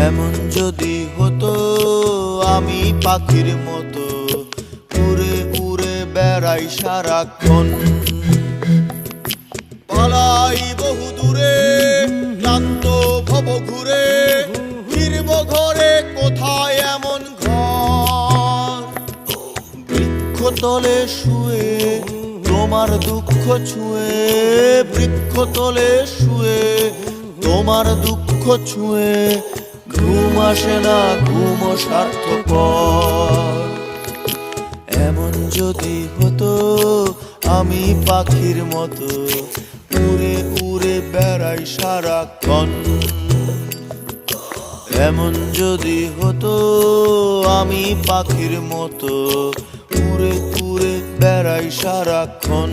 এমন যদি হতো আমি পাখির মতো উড়ে উড়ে বেড়াই সারাক্ষণ, পালাই বহু দূরে ক্লান্ত ভব ঘুরে, ফিরব ঘরে কোথায় এমন ঘর। বৃক্ষতলে শুয়ে তোমার দুঃখ ছুঁয়ে, বৃক্ষতলে শুয়ে তোমার দুঃখ ছুঁয়ে, ঘুম আসে না ঘুম স্বার্থপর। এমন যদি হতো আমি পাখির মতো উড়ে উড়ে বেড়াই সারাক্ষণ, এমন যদি হতো আমি পাখির মতো উড়ে উড়ে বেড়াই সারাক্ষণ।